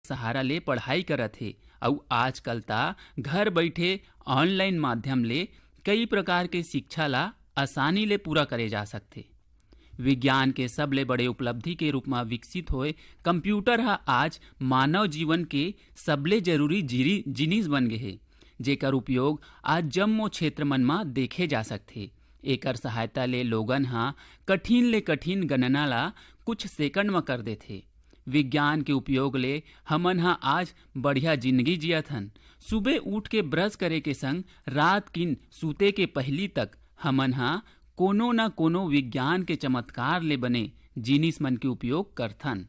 सहारा ले पढ़ाई करत हे अउ आजकल ता घर बैठे ऑनलाइन माध्यम ले कई प्रकार के शिक्षा ला आसानी ले पूरा करे जा सकथे। विज्ञान के सबले बड़े उपलब्धि के रूप में विकसित होए कंप्यूटर हा आज मानव जीवन के सबले जरूरी जिनिस बन गए हे, जेकर उपयोग आज जम्मो क्षेत्र मन में देखे जा सकथे। एकर सहायता ले लोगन हा कठिन ले कठिन गणना ला कुछ सेकंड में कर देथे। विज्ञान के उपयोग ले हमन हा आज बढ़िया जिंदगी जियत हन। सुबह उठ के ब्रश करे के संग रात किन सूते के पहली तक हमन हा कोनो न कोनो विज्ञान के चमत्कार ले बने जिनिस मन के उपयोग करथन।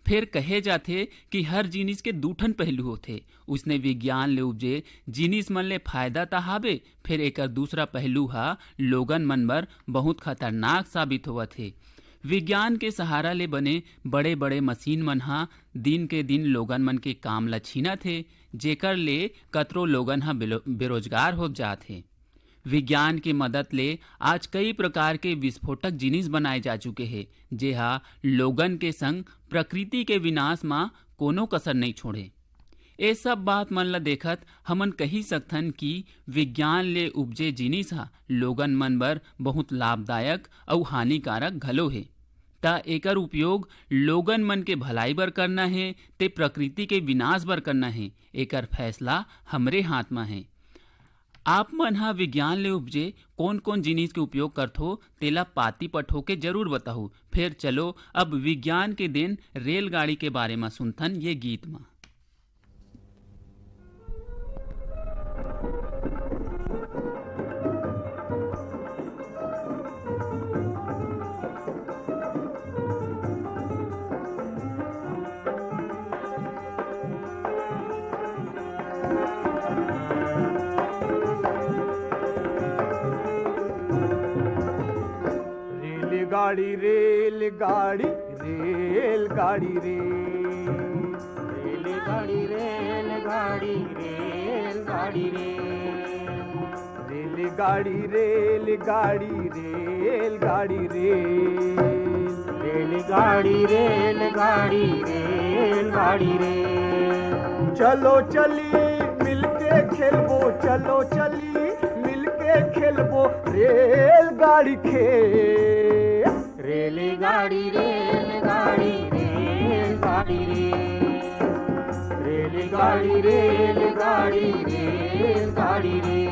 फिर कहे जाथे कि हर जिनिस के दूठन पहलू होथे। उसने विज्ञान ले उपजे जिनिस मन ले फायदा ता हावे, फिर एकर दूसरा पहलू हा लोगन मन बर बहुत खतरनाक साबित होवत हे। विज्ञान के सहारा ले बने बड़े बड़े मशीन मन हा दिन के दिन लोगन मन के काम ला छीनत हे, जेकर ले कतरो लोगन हा बेरोजगार हो जात हे। विज्ञान के मदद ले आज कई प्रकार के विस्फोटक जिनिस बनाए जा चुके हैं, जेहा लोगन के संग प्रकृति के विनाश में कोनो कसर नहीं छोड़े। ये सब बात मन ला देखत हमन कही सकथन कि विज्ञान ले उपजे जिनिस हा लोगन मन बर बहुत लाभदायक और हानिकारक घलो है। ता एकर उपयोग लोगन मन के भलाई बर करना है ते प्रकृति के विनाश बर करना है, एकर फैसला हमरे हाथ में है। आप मन हा विज्ञान ले उपजे कौन कौन जिनिस के उपयोग करथो तेला पाती पठो के जरूर बताहू। फिर चलो अब विज्ञान के देन रेलगाड़ी के बारे में सुनथन ये गीत में। रेलगाड़ी रेलगाड़ी रे, रेलगाड़ी रेलगाड़ी रेलगाड़ी रे, रेलगाड़ी रेलगाड़ी रेलगाड़ी रे, रेलगाड़ी रेलगाड़ी रेलगाड़ी रे। चलो चली मिलके खेलबो, चलो चली मिलके खेलबो रेलगाड़ी खेल। रेलगाड़ी रेलगाड़ी रेलगाड़ी रे, रेलगाड़ी रेलगाड़ी रेलगाड़ी रे।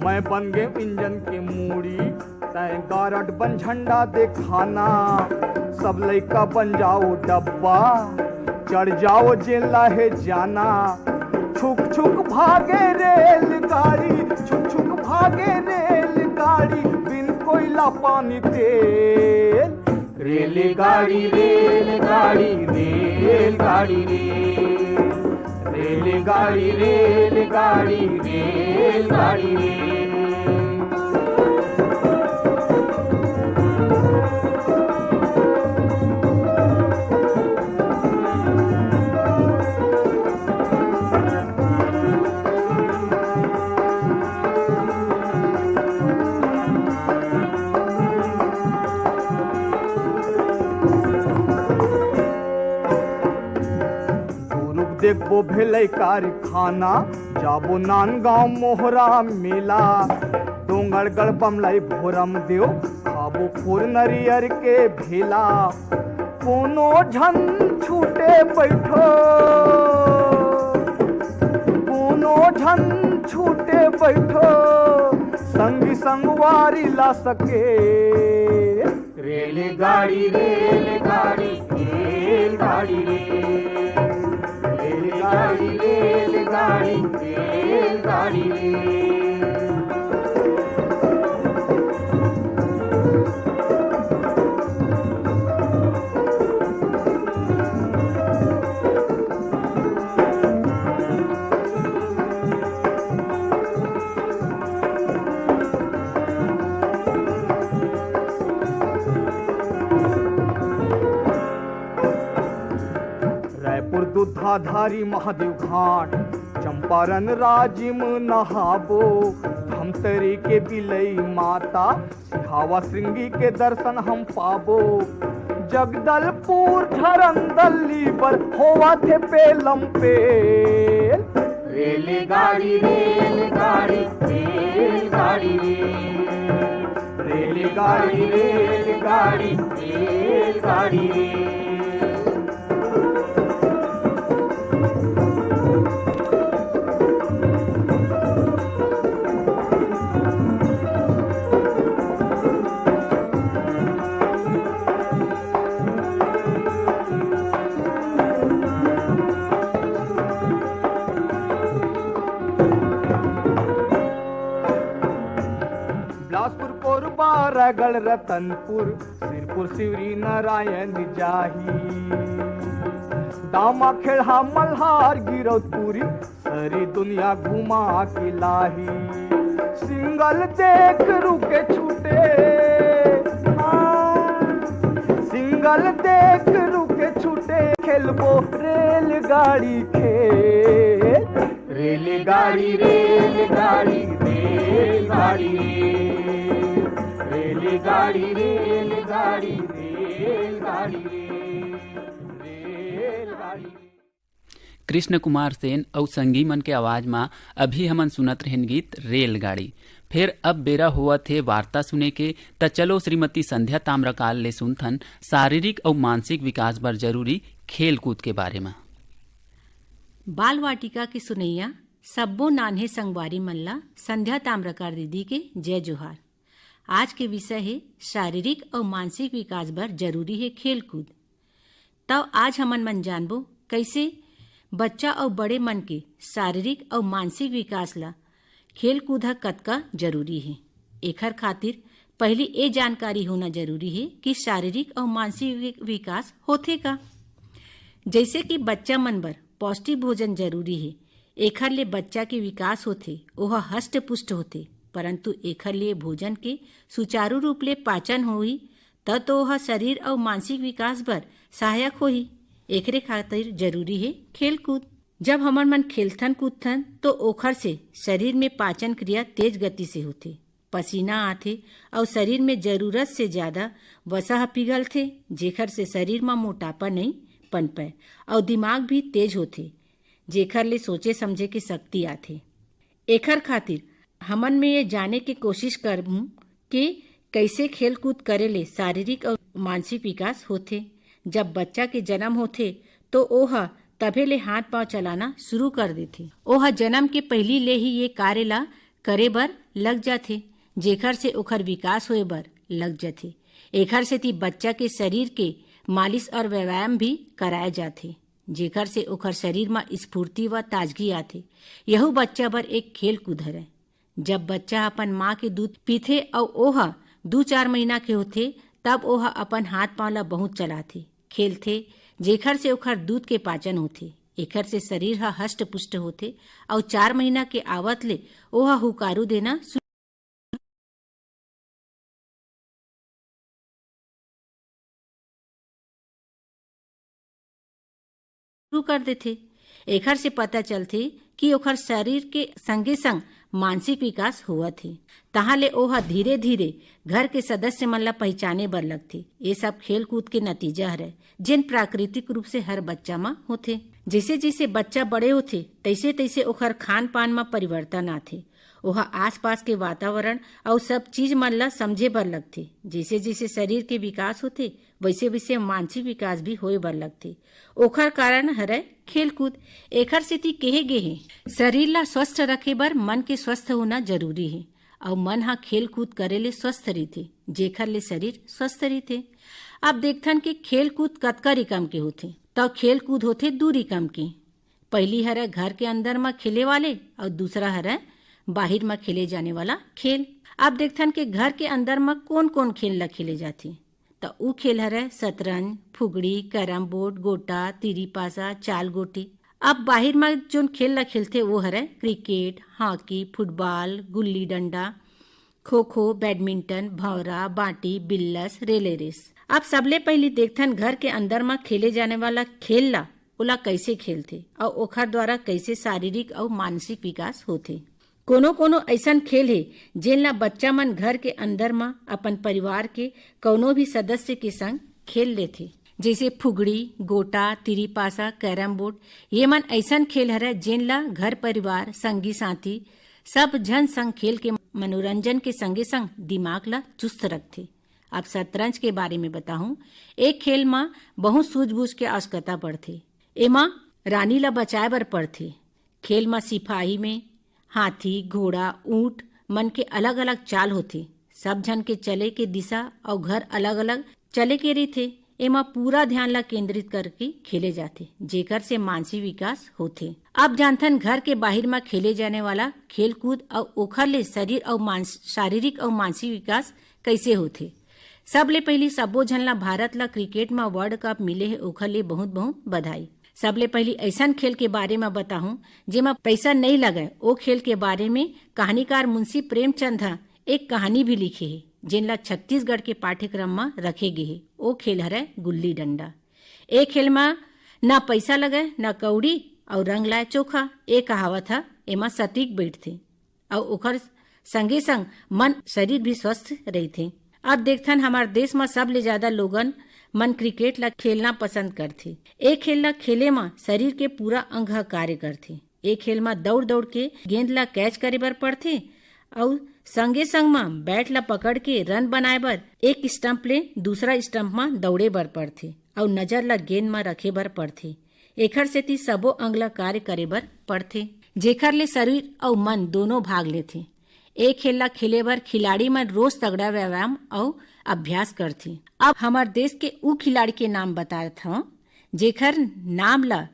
मैं बन गए इंजन के मूड़ी, तय गारड बन झंडा दिखाना। सब लइका बन जाओ डब्बा, चढ़ जाओ जेला है जाना। छुक छुक भागे रेलगाड़ी, छुक छुक भागे रेलगाड़ी, बिन कोयला पानी तेल। रेलगाड़ी रेलगाड़ी रेलगाड़ी रे, रेलगाड़ी रेलगाड़ी रेलगाड़ी रे। देखबो भेलै कारखाना, जाबो नानगांव मोहरा मेला। डोंगरगढ़ बमलाई भोरम देव, खाबो फूर नरियर के भेला। कोनो झन छूटे बैठो, कोनो झन छूटे बैठो, संगी संगवारी ला सके। रेलगाड़ी रेलगाड़ी रेलगाड़ी रे, रेलगाड़ी रेलगाड़ी रेलगाड़ी रे। गंगाधारी महादेव घाट चंपारण राजिम नहाबो धमतरी के बिलई माता सिहावा श्रृंगी के दर्शन हम पाबो जगदलपुर झरंदली पर होवा थे पेलम पेल रेलगाड़ी रेलगाड़ी रेलगाड़ी रेलगाड़ी रेलगाड़ी रेलगाड़ी बिलासपुर कोरबा रायगढ़ रतनपुर सिरपुर सिवरी नारायण जाही दामा खेड़ा मल्हार गिरौदपुरी सारी दुनिया घुमा के लाही सिंगल देख रुके छूटे सिंगल देख रुके छूटे खेलबो रेलगाड़ी खेल रेलगाड़ी रेलगाड़ी रेलगाड़ी रेलगाड़ी रेलगाड़ी रेलगाड़ी रेलगाड़ी। कृष्ण कुमार सेन और संगी मन के आवाज में अभी हमन सुनत रहन गीत रेलगाड़ी। फिर अब बेरा हुआ थे वार्ता सुने के त चलो श्रीमती संध्या ताम्रकाल ले सुनथन शारीरिक और मानसिक विकास बर जरूरी खेल कूद के बारे में। बाल वाटिका के सुनैया सब्बो नान्हे संगवारी मल्ला संध्या ताम्रकार दीदी के जय जोहार। आज के विषय है शारीरिक और मानसिक विकास बर जरूरी है खेल कूद। तब आज हमन मन जानबो कैसे बच्चा और बड़े मन के शारीरिक और मानसिक विकास ला खेल कूद कतका जरूरी है। एखर खातिर पहली ये जानकारी होना जरूरी है कि शारीरिक और मानसिक विकास होथे का। जैसे कि बच्चा मन बर पौष्टिक भोजन जरूरी है, एखर ले बच्चा के विकास होथे, ओह हष्ट पुष्ट होथे, परंतु एखर लिए भोजन के सुचारू रूप ले पाचन होही तो ओह शरीर और मानसिक विकास बर सहायक होही। एकरे खातिर जरूरी है खेल कूद। जब हमर मन खेलथन कूदथन तो ओखर से शरीर में पाचन क्रिया तेज गति से होथे, पसीना आथे और शरीर में जरूरत से ज्यादा वसा पिघलथे, जेखर से शरीर में मोटापा नहीं पनपे और दिमाग भी तेज होथे, जेखर ले सोचे समझे के शक्ति आथे। एखर खातिर हमन में ये जाने की कोशिश करहूं कि कैसे खेल कूद करे ले शारीरिक और मानसिक विकास होथे। जब बच्चा के जन्म होथे तो ओह तभे ले हाथ पांव चलाना शुरू कर देथे। ओह जन्म के पहली ले ही ये कार्य ला करे बर लग जाथे, जेखर से ओखर विकास होए बर लग जाथे। एखर से ती बच्चा के शरीर के मालिश और व्यायाम भी कराए जाथे, जेखर से ओखर शरीर में स्फूर्ति व ताजगी आथे। यहू बच्चा बर एक खेल कूद है। जब बच्चा अपन माँ के दूध पीथे और ओह 2-4 महीना के होथे तब ओह अपन हाथ पांव ला बहुत चलाथे, खेलथे, जेखर से ओखर दूध के पाचन होथे। एखर से शरीर हा हष्ट पुष्ट होथे और 4 महीना के आवत ले ओह हुकारू देना शुरू कर देथे। एखर से पता चलथे कि ओखर शरीर के संगे संग मानसिक विकास हुआ थे। तहाँ ले ओहा धीरे धीरे घर के सदस्य मन ला पहचाने बर लगथे। ये सब खेल कूद के नतीजा हरे, जिन प्राकृतिक रूप से हर बच्चा में होथे। जैसे जैसे बच्चा बड़े होथे तैसे तैसे ओखर खान पान में परिवर्तन आथे। ओहा आसपास के वातावरण और सब चीज मन ला समझे बर लगथे। जैसे जैसे शरीर के विकास होथे वैसे वैसे मानसिक विकास भी होए बर लगथे। ओखर कारण हरे खेल कूद। एखर सेती केहे गे हे शरीर ला स्वस्थ रखे बर मन के स्वस्थ होना जरूरी है और मन हा खेल कूद करे ले स्वस्थ रहिथे, जेखर ले शरीर स्वस्थ रहिथे। अब देखथन कि खेल कूद कतका रिकम के होथे। तो खेल कूद होथे 2 रिकम के। पहली हरे घर के अंदर में खेले वाले और दूसरा हरे बाहर में खेले जाने वाला खेल। अब देखथन के घर के अंदर में कौन कौन खेल ला खेले जाथे। तो ऊ खेल हरे शतरंज, फुगड़ी, कैरम बोर्ड, गोटा, तिरी पासा, चाल गोटी। अब बाहर में जो खेल ला खेलते वो हरे cricket, hockey, football, gulli danda, kho kho, badminton, भौरा, बाटी, बिल्लस, रेले रेस। अब सबले पहले देखथन घर के अंदर में खेले जाने वाला खेल ला ओला कैसे खेलथे और ओखर द्वारा कैसे शारीरिक और मानसिक विकास होथे। कोनो कोनो ऐसन खेल है जेन ला बच्चा मन घर के अंदर में अपन परिवार के कोनो भी सदस्य के संग खेल लेथे, जैसे फुगड़ी, गोटा, तिरी पासा, कैरम बोर्ड। ये मन ऐसन खेल हरे जेन ला घर परिवार, संगी साथी सब जन संग खेल के मनोरंजन के संगे संग दिमाग ला चुस्त रखथे। अब शतरंज के बारे में बताऊं। एक खेल में बहुत सूझबूझ के आवश्यकता पड़थे। एमा रानी ला बचाए बर पड़थे। खेल में सिपाही में हाथी, घोड़ा, ऊंट मन के अलग अलग चाल होथे। सब जन के चले के दिशा और घर अलग अलग चले के रहिथे। एमा पूरा ध्यान ला केंद्रित करके खेले जाते, जेकर से मानसिक विकास होथे। अब जानथन घर के बाहर में खेले जाने वाला खेल कूद और ओखर ले शरीर और शारीरिक और मानसिक विकास कैसे होथे। सबले पहली सबो झन ला भारत ला क्रिकेट में वर्ल्ड कप मिले है, ओखर ले बहुत बहुत बधाई। सबले पहली ऐसन खेल के बारे में बताहूं जेमा पैसा नहीं लगे। ओ खेल के बारे में कहानीकार मुंशी प्रेमचंद एक कहानी भी लिखे है, जिन ला छत्तीसगढ़ के पाठ्यक्रम में रखे गए है। ओ खेल हरे गुल्ली डंडा। ए खेल में न पैसा लगे न कौड़ी और रंग लाए चोखा। ए कहावत है एमा सटीक बैठथे और ओखर संगे संग मन शरीर भी स्वस्थ रहथे। अब देखथन हमार देश में सबले ज्यादा लोगन मन क्रिकेट ला खेलना पसंद करथे। ए खेल ला खेले में शरीर के पूरा अंग कार्य करथे। ए खेल में दौड़ दौड़ के गेंद ला कैच करे बर पड़थे और संगे संग में बैट ला पकड़ के रन बनाए बर एक स्टंप ले दूसरा स्टंप में दौड़े बर पड़थे और नजर ला गेंद में रखे बर पड़थे। एखर सेती सबो अंग ला कार्य करे बर पड़थे, जेखर ले शरीर और मन दोनों भाग लेथे। ए खेल ला खेले बर खिलाड़ी मन रोज तगड़ा व्यायाम और अभ्यास करथे। अब हमार देश के उ खिलाड़ी के नाम बतात हूं जेखर नाम ला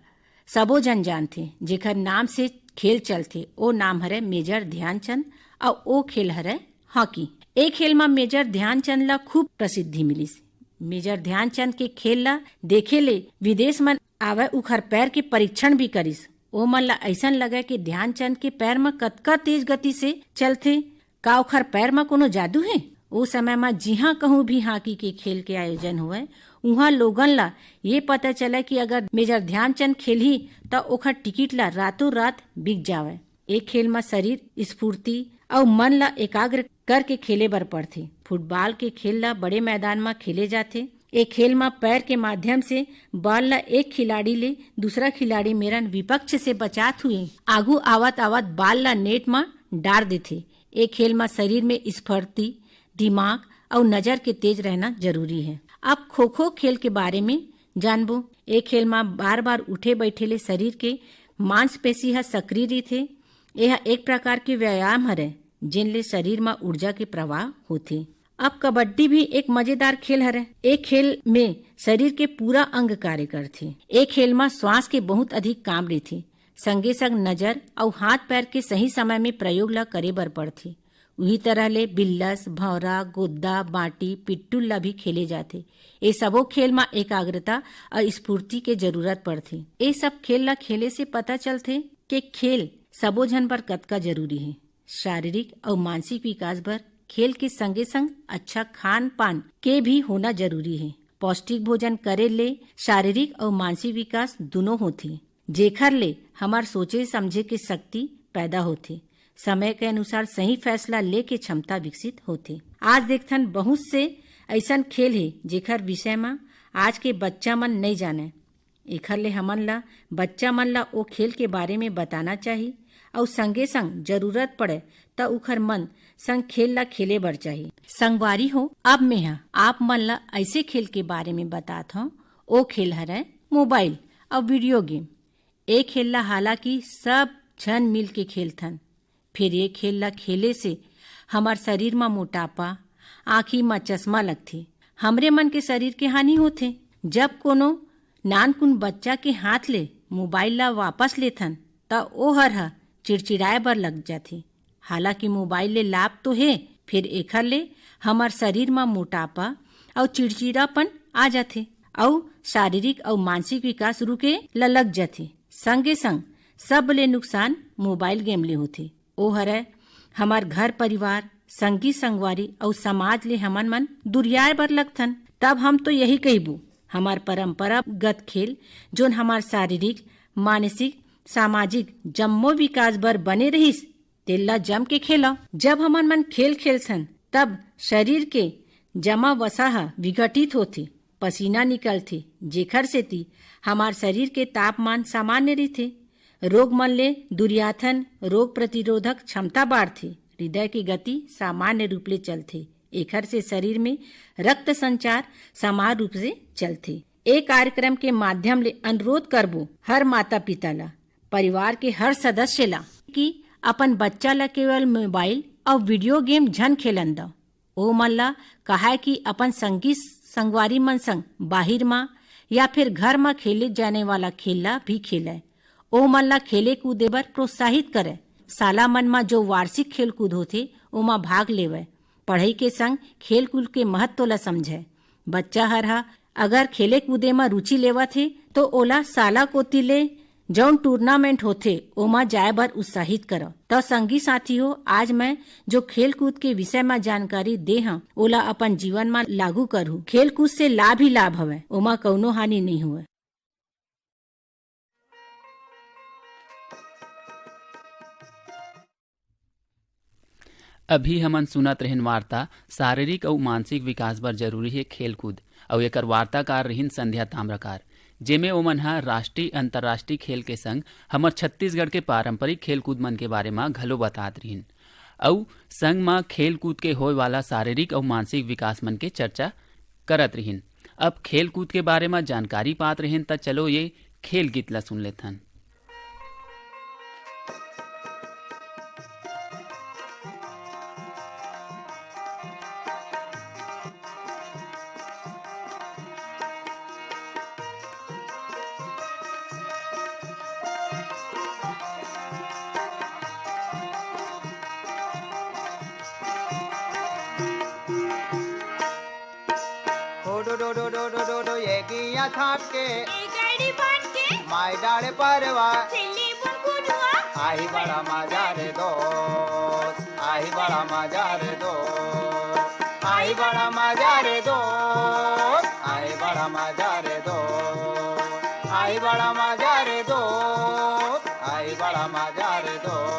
सबो जन जानथे, जेखर नाम से खेल चलथे। ओ नाम हरे मेजर ध्यानचंद और ओ खेल हरे हॉकी। ए खेल में मेजर ध्यानचंद ला खूब प्रसिद्धि मिलिस। मेजर ध्यानचंद के खेल ला देखे ले विदेश मन आवे उखर पैर के परीक्षण भी करिस। ओ मन ला ऐसन लगे कि ध्यानचंद के पैर में कतका तेज गति से चलथे। का ओखर पैर में कोनो जादू है। ओ समय में जिहा कहूँ भी हॉकी के खेल के आयोजन हुए, उहाँ लोगन ला ये पता चले कि अगर मेजर ध्यानचंद खेलही तो ओखर टिकट ला रातों रात बिक जावे। एक खेल में शरीर स्फूर्ति और मन ला एकाग्र करके खेले बर पड़थे। फुटबॉल के खेल ला बड़े मैदान में खेले जाथे। एक खेल में पैर के माध्यम से बॉल ला एक खिलाड़ी ले दूसरा खिलाड़ी मेरन विपक्ष से बचात हुए आगू आवत आवत बॉल ला नेट में डार देथे। एक खेल में शरीर में स्फूर्ति, दिमाग और नजर के तेज रहना जरूरी है। अब खो खो खेल के बारे में जानबो। एक खेल में बार बार उठे बैठे ले शरीर के मांसपेशी है सक्रिय रहथे। यह एक प्रकार के व्यायाम हरे जिन ले शरीर में ऊर्जा के प्रवाह होथे। अब कबड्डी भी एक मजेदार खेल हरे। एक खेल में शरीर के पूरा अंग कार्य करथे। एक खेल में श्वास के बहुत अधिक काम रहथे। संगे संग नजर और हाथ पैर के सही समय में प्रयोग ला करे बर पड़थे। उही तरह ले बिल्लस, भौरा, गोद्दा, बाटी, पिट्टू ला भी खेले जाते। ये सबो खेल में एकाग्रता और स्फूर्ति के जरूरत पड़थे। ये सब खेल ला खेले से पता चलथे कि खेल सबो जन पर कतका जरूरी है। शारीरिक और मानसिक विकास बर खेल के संगे संग अच्छा खान पान के भी होना जरूरी है। पौष्टिक भोजन करे ले शारीरिक और मानसिक विकास दोनों होथे, जेखर ले हमार सोचे समझे के शक्ति पैदा होथे। समय के अनुसार सही फैसला ले के क्षमता विकसित होथे। आज देखथन बहुत से ऐसन खेल है जेखर विषय में आज के बच्चा मन नहीं जाने। एखर ले हमन ला बच्चा मन ला ओ खेल के बारे में बताना चाहिए और संगे संग जरूरत पड़े तो उखर मन संग खेल ला खेले बर चाहिए। संगवारी हो, अब मैं आप मन ला ऐसे खेल के बारे में बतात हूँ। ओ खेल हरे मोबाइल और वीडियो गेम। ए खेल ला हालांकि सब जन मिल के खेलथन, फिर ये खेल ला खेले से हमार शरीर में मोटापा, आँखी में चश्मा लगथे। हमरे मन के शरीर के हानि होथे। जब कोनो नानकुन बच्चा के हाथ ले मोबाइल ला वापस लेथन त ओ हर चिड़चिड़ाए बर लग जाथे। हालांकि मोबाइल ले लाभ तो है, फिर एखर ले हमार शरीर में मोटापा और चिड़चिड़ापन आ जाथे और शारीरिक और मानसिक विकास रुके ला लग जाथे। संगे संग सब ले नुकसान मोबाइल गेम ले होथे। ओ हरे हमार घर परिवार, संगी संगवारी और समाज ले हमन मन दुरियाए बर लगथन। तब हम तो यही कहबू हमार परंपरागत खेल जोन हमार शारीरिक, मानसिक, सामाजिक जम्मो विकास बर बने रहिस तेल्ला जम के खेला। जब हमन मन खेल खेलथन तब शरीर के जमा वसा ह विघटित होथे, पसीना निकलथे, जेखर सेती हमार शरीर के तापमान सामान्य रहिथे। रोग मन ले दुर्याथन, रोग प्रतिरोधक क्षमता बाढ़थे, हृदय की गति सामान्य रूप ले चलथे। एखर से शरीर में रक्त संचार समान रूप से चलथे। ए कार्यक्रम के माध्यम ले अनुरोध करबो हर माता पिता ला, परिवार के हर सदस्य ला कि अपन बच्चा ला केवल मोबाइल और वीडियो गेम झन खेलन द। ओ मन ला कहा कि अपन संगी संगवारी मन संग बाहिर मा या फिर घर में खेले जाने वाला खेला भी खेले। ओ मन ला खेले कूदे बर प्रोत्साहित करे। साला मन में जो वार्षिक खेल कूद होथे ओमा भाग लेवे। पढ़ाई के संग खेल कूद के महत्व ला समझे। बच्चा हर अगर खेले कूदे में रुचि लेवत हे तो ओला साला कोती ले जौन टूर्नामेंट होथे ओमा जाए बर उत्साहित करो। तो संगी साथी हो, आज मैं जो खेल कूद के विषय में जानकारी दे हूँ ओला अपन जीवन में लागू करूँ। खेल कूद से लाभ ही लाभ हवे, ओमा कौनो हानि नहीं हुए। अभी हमन सुनत रहन वार्ता शारीरिक और मानसिक विकास बर जरूरी है खेल कूद, और एकर वार्ताकार रहिन संध्या ताम्रकार, जेमे ओमन ह राष्ट्रीय अंतर्राष्ट्रीय खेल के संग हमर छत्तीसगढ़ के पारंपरिक खेल कूद मन के बारे में घलो बतात रहिन, और संग में खेल कूद के होय वाला शारीरिक और मानसिक विकास मन के चर्चा करत रहिन। अब खेल कूद के बारे में जानकारी पात रहिन त चलो ये खेल गीत ला सुन लेथन। थाप के माई डाड़े परवा आही बड़ा मजा रे दोस्त, आही बड़ा मजा रे दोस्त, आही बड़ा मजा रे दोस्त, आही बड़ा मजा रे दोस्त, आही बड़ा मजा रे दोस्त, आही बड़ा मजा रे दोस्त।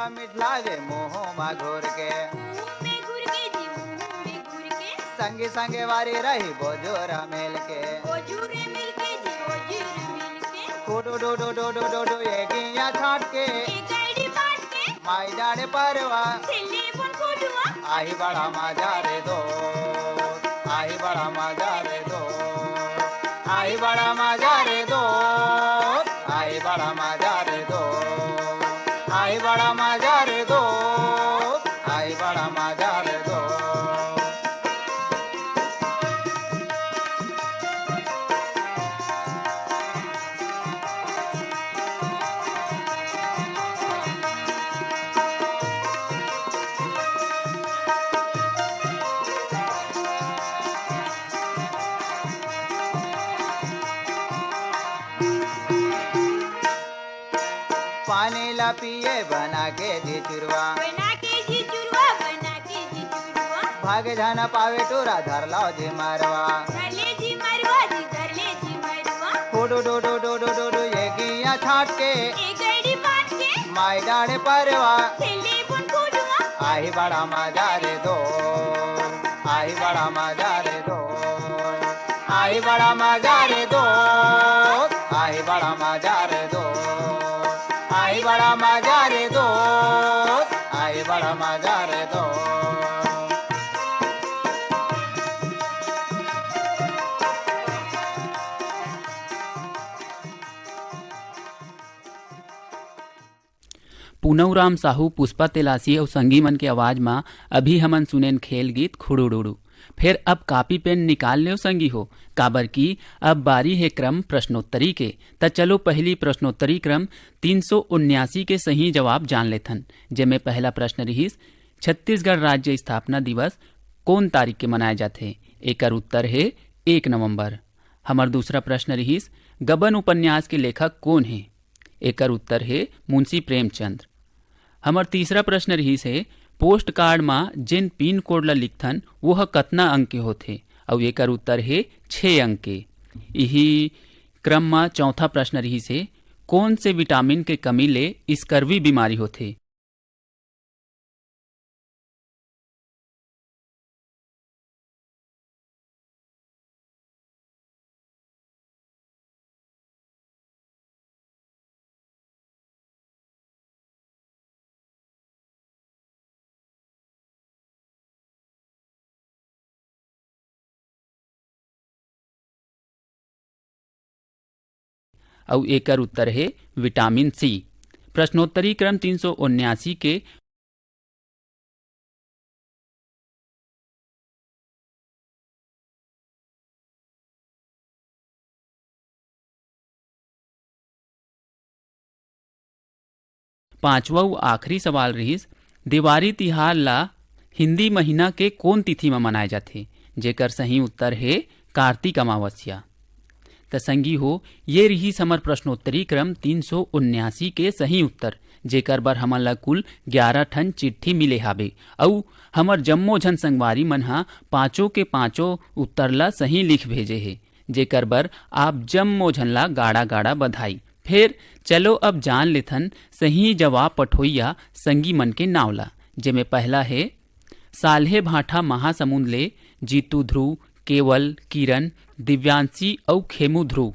मिठलावे मुँह मा घूर के संगे संगे वारी रही बोजोरा मेल के डो डो डो डो डो डो ये गिया छाट के माई डाड़े परवा आही बड़ा मजा रे दो, आही बड़ा मजा रे दो, आही बड़ा मजा रे दो, आही बड़ा मजा रे दो, आई बड़ा मजा रे दो, आई बड़ा मजा रे दो। पानी ला पिए बना के जी चुरवा, भागे जाना पावे टोरा धर लाओ जी मारवा, डो डो डो डो डो डो डो ये गिया छाट के माई डाड़े परवा आही बड़ा मजा रे दो, आही बड़ा मजा रे दो, आही बड़ा मजा रे दो, आही बड़ा मजा रे दो, आई बड़ा मजा रे दो, आई बड़ा मजा रे दो। पूनवराम साहू, पुष्पा तेलासी और संगी मन के आवाज में अभी हमन सुनेन खेल गीत खुड़ुडुडू। फिर अब कॉपी पेन निकाल लियो संगी हो, काबर की अब बारी है क्रम प्रश्नोत्तरी के। त चलो पहली प्रश्नोत्तरी क्रम 379 के सही जवाब जान लेथन। जेमे पहला प्रश्न रहीस छत्तीसगढ़ राज्य स्थापना दिवस कौन तारीख के मनाए जाथे? एकर उत्तर है 1 नवंबर। हमर दूसरा प्रश्न रहीस गबन उपन्यास के लेखक कौन है? एकर उत्तर है मुंशी प्रेमचंद। हमर तीसरा प्रश्न रहीस है पोस्ट कार्ड में जिन पिन कोड ला लिखथन वह कतना अंक के होथे? और एकर उत्तर है 6 अंक के। यही क्रम में चौथा प्रश्न रहीस है कौन से विटामिन के कमी ले स्कर्वी बीमारी होथे? और एकर उत्तर है विटामिन सी। प्रश्नोत्तरी क्रम 379 के पांचवा आखिरी सवाल रहीस दिवाली तिहार ला हिंदी महीना के कौन तिथि में मनाए जाथे? जेकर सही उत्तर है कार्तिक अमावस्या। त संगी हो ये रही समर प्रश्नोत्तरी क्रम 379 के सही उत्तर, जेकर बर हमन ला कुल 11 ठन चिट्ठी मिले हाबे। और हमर जम्मो झन संगवारी मन हा पांचों के पांचों उत्तर ला सही लिख भेजे हे, जेकर बर आप जम्मो झन ला गाड़ा गाड़ा बधाई। फिर चलो अब जान लेथन सही जवाब पठोइया संगी मन के नाव ला। जेमे पहला है साल्हे भाठा महासमुंद ले जीतू ध्रुव, केवल, किरण, दिव्यांशी और खेमू ध्रुव।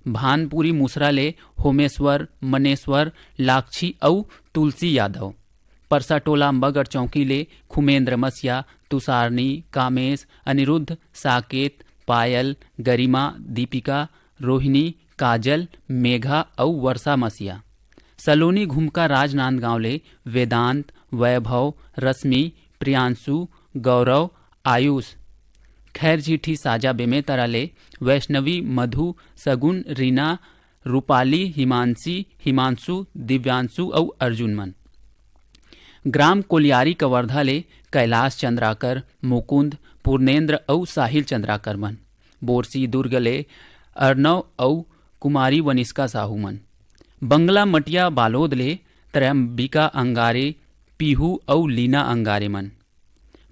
भानपुरी मुसरा ले होमेश्वर, मनेश्वर, लाक्षी और तुलसी यादव। परसा टोला अम्बागढ़ चौकी ले खुमेंद्र मसिया, तुषारनी, कामेश, अनिरुद्ध, साकेत, पायल, गरिमा, दीपिका, रोहिणी, काजल, मेघा और वर्षा मसिया। सलोनी घुमका राजनांदगांव ले वेदांत, वैभव, रश्मि, प्रियांशु, गौरव, आयुष। खैर चिट्ठी साजा बेमेतरा ले वैष्णवी, मधु, सगुन, रीना, रूपाली, हिमांशी, हिमांशु, दिव्यांशु और अर्जुन मन। ग्राम कोलियारी कवर्धा ले कैलाश चंद्राकर, मुकुंद, पूर्णेंद्र और साहिल चंद्राकर मन। बोरसी दुर्ग ले अर्णव और कुमारी वनिष्का साहू मन। बंगला मटिया बालोद ले त्रयंबिका अंगारे, पीहू और लीना अंगारे मन।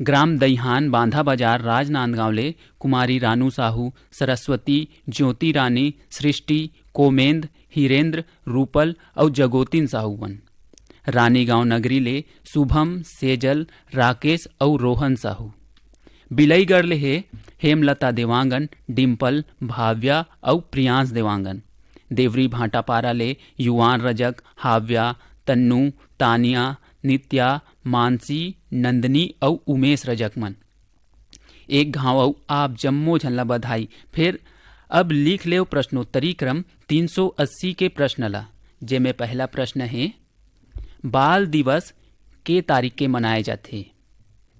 ग्राम दईहान बांधा बाजार राजनांदगांव ले कुमारी रानू साहू, सरस्वती, ज्योति रानी, सृष्टि, कोमेंद, हीरेंद्र, रूपल और जगोतिन साहू मन। रानीगांव नगरी ले शुभम, सेजल, राकेश और रोहन साहू। बिलईगढ़ ले है हेमलता देवांगन, डिम्पल, भाव्या और प्रियांश देवांगन। देवरी भाटापारा ले युवान रजक, हाव्या, तन्नू, तानिया, नित्या, मानसी, नंदनी और उमेश रजक मन। एक घाव और आप जम्मो झनला बधाई। फिर अब लिख ले प्रश्नोत्तरी क्रम 380 के प्रश्न ला। जेमे पहला प्रश्न है बाल दिवस के तारीख के मनाए जाथे?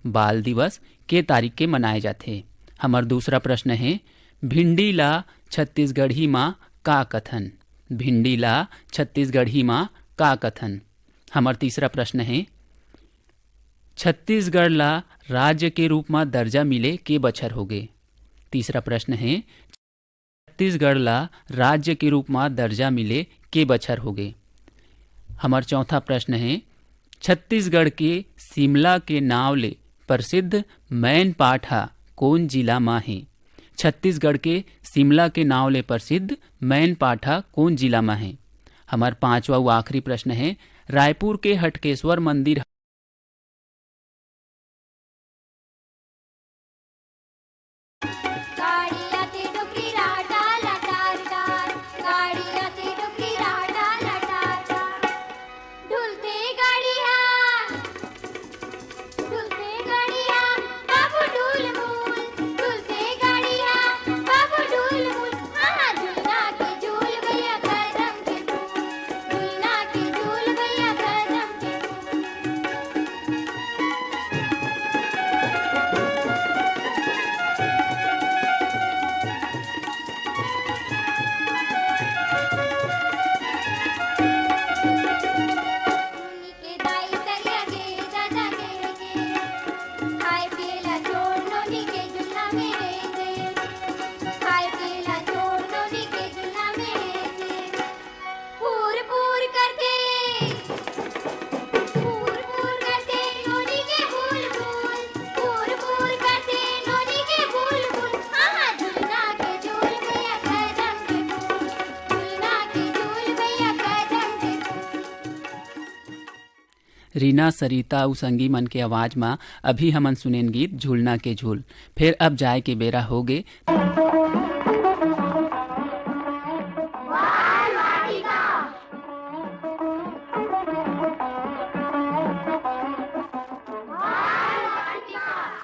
बाल दिवस के तारीख के मनाए जाथे? हमर दूसरा प्रश्न है भिंडी ला छत्तीसगढ़ी माँ का कथन? भिंडी ला छत्तीसगढ़ी माँ का कथन? हमर तीसरा प्रश्न है छत्तीसगढ़ ला राज्य के रूप में दर्जा मिले के बछर हो गए? तीसरा प्रश्न है छत्तीसगढ़ ला राज्य के रूप में दर्जा मिले के बछर हो गए? हमर चौथा प्रश्न है छत्तीसगढ़ के शिमला के नाव ले प्रसिद्ध मैन पाठा कौन जिला में है? छत्तीसगढ़ के शिमला के नाव ले प्रसिद्ध मैन पाठा कौन जिला में है? हमार पांचवा व आखिरी प्रश्न है रायपुर के हटकेश्वर मंदिर रीना सरिता उ संगी मन के आवाज में अभी हमन सुनेन गीत झूलना के झूल। फिर अब जाए के बेरा होगे।